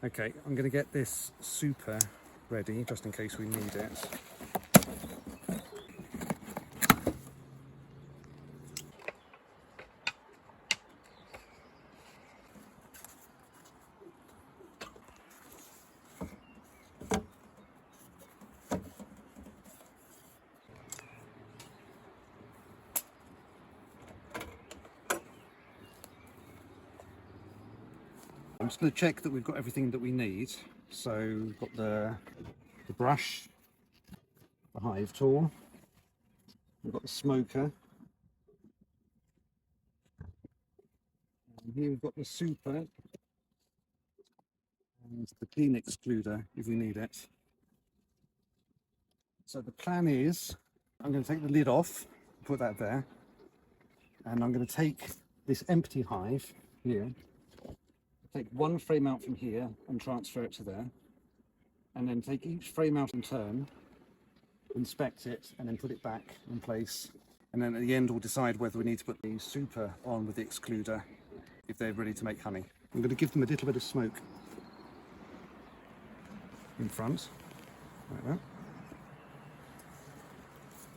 Okay, I'm going to get this super ready just in case we need it. I'm just going to check that we've got everything that we need. So we've got the brush, the hive tool, we've got the smoker, and here we've got the super, and the clean excluder if we need it. So the plan is, I'm going to take the lid off, put that there, and I'm going to take this empty hive here, take one frame out from here and transfer it to there, and then take each frame out in turn, inspect it, and then put it back in place. And then at the end we'll decide whether we need to put the super on with the excluder if they're ready to make honey. I'm going to give them a little bit of smoke in front, like that.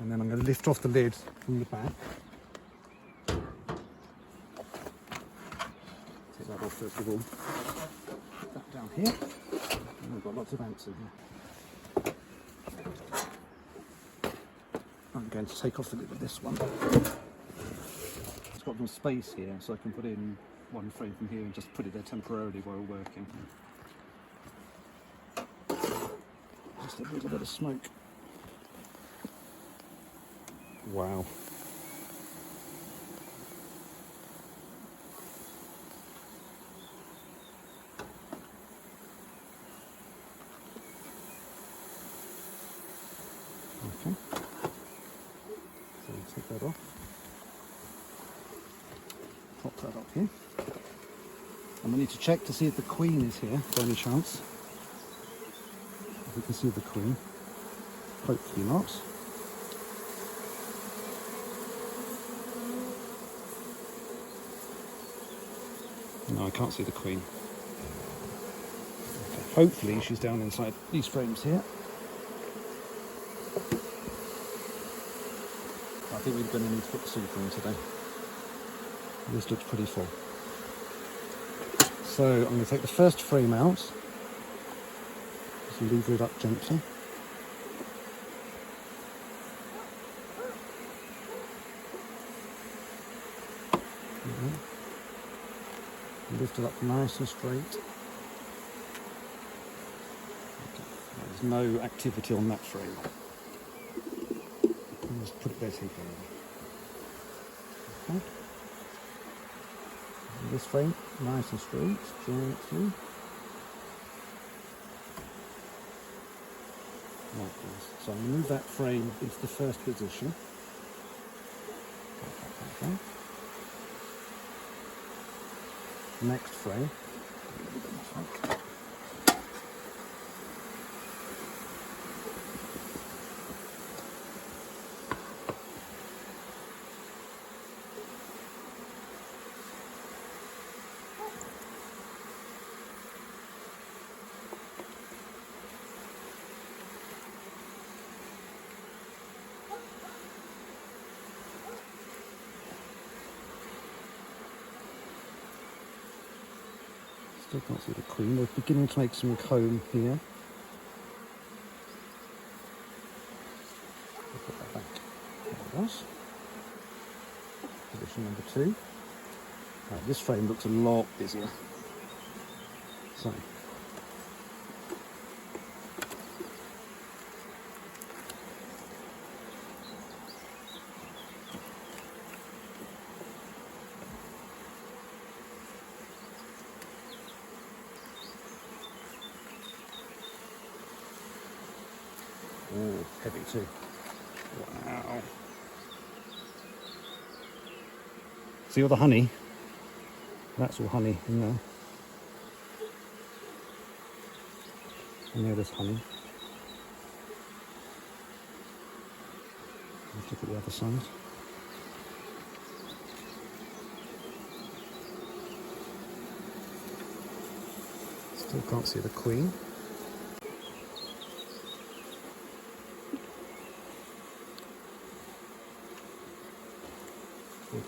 And then I'm going to lift off the lid from the back. Take that off first of all. Put that down here. And we've got lots of ants in here. I'm going to take off the lid of this one. It's got some space here, so I can put in one frame from here and just put it there temporarily while we're working. Just a little bit of smoke. Wow. Okay. So we'll take that off. Pop that up here. And we need to check to see if the queen is here by any chance. If we can see the queen. Hopefully not. No, I can't see the queen. Okay. Hopefully she's down inside these frames here. I think we're going to need to put the super in today. This looks pretty full. So I'm going to take the first frame out. Just lever it up gently. Lift it up nice and straight. Okay. There's no activity on that frame. Just put it there temporarily. Okay. And this frame, nice and straight, gently. Like this. So I'm going to move that frame into the first position. Okay. Next frame. Still can't see the queen. We're beginning to make some comb here. We'll put that back. There it was. Position number 2. Right, this frame looks a lot busier. So. Oh, heavy too. Wow. See all the honey? That's all honey in there. And there's honey. Let's look at the other side. Still can't see the queen. Okay.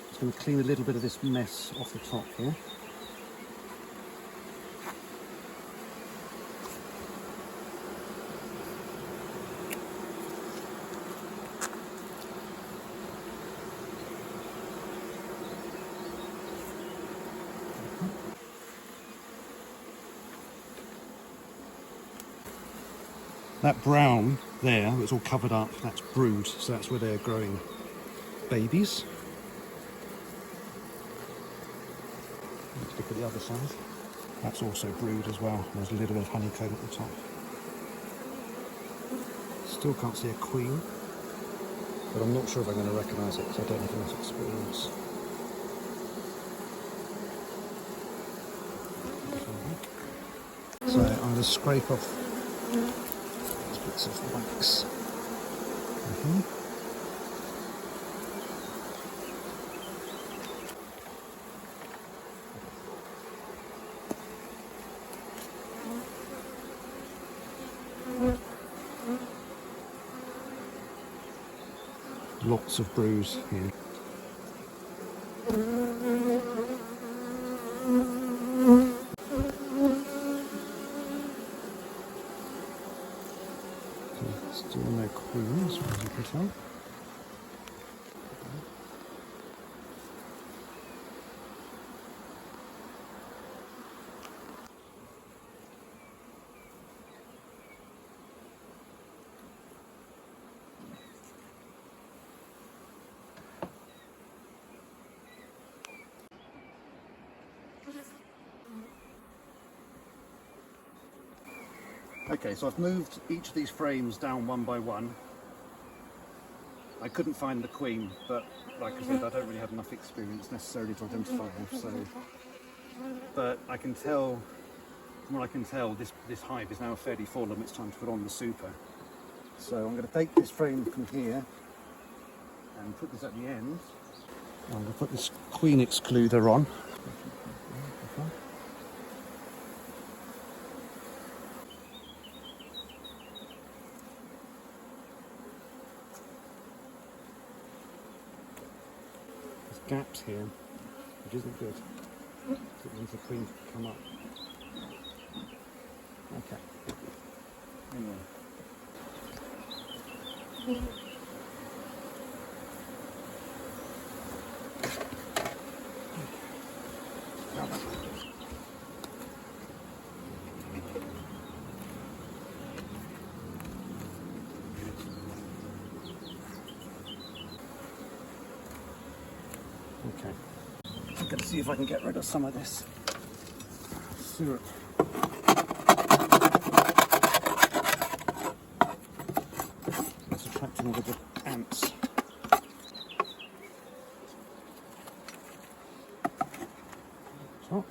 Just going to clean a little bit of this mess off the top here. That brown there, that's all covered up, that's brood, so that's where they're growing babies. Let's look at the other side. That's also brood as well. There's a little bit of honeycomb at the top. Still can't see a queen, but I'm not sure if I'm going to recognise it because I don't have enough experience. So I'm going to scrape off these bits of wax. Lots of bruise here. Still no queen, as far as you can tell. Okay, so I've moved each of these frames down one by one. I couldn't find the queen, but like I said, I don't really have enough experience necessarily to identify them. So, but I can tell, from what I can tell, this hive is now fairly full and it's time to put on the super. So I'm going to take this frame from here and put this at the end. I'm going to put this queen excluder on. Gaps here, which isn't good. It means the queen can come up. Okay. Anyway. Okay, I'm going to see if I can get rid of some of this syrup. It's attracting all the ants. Top.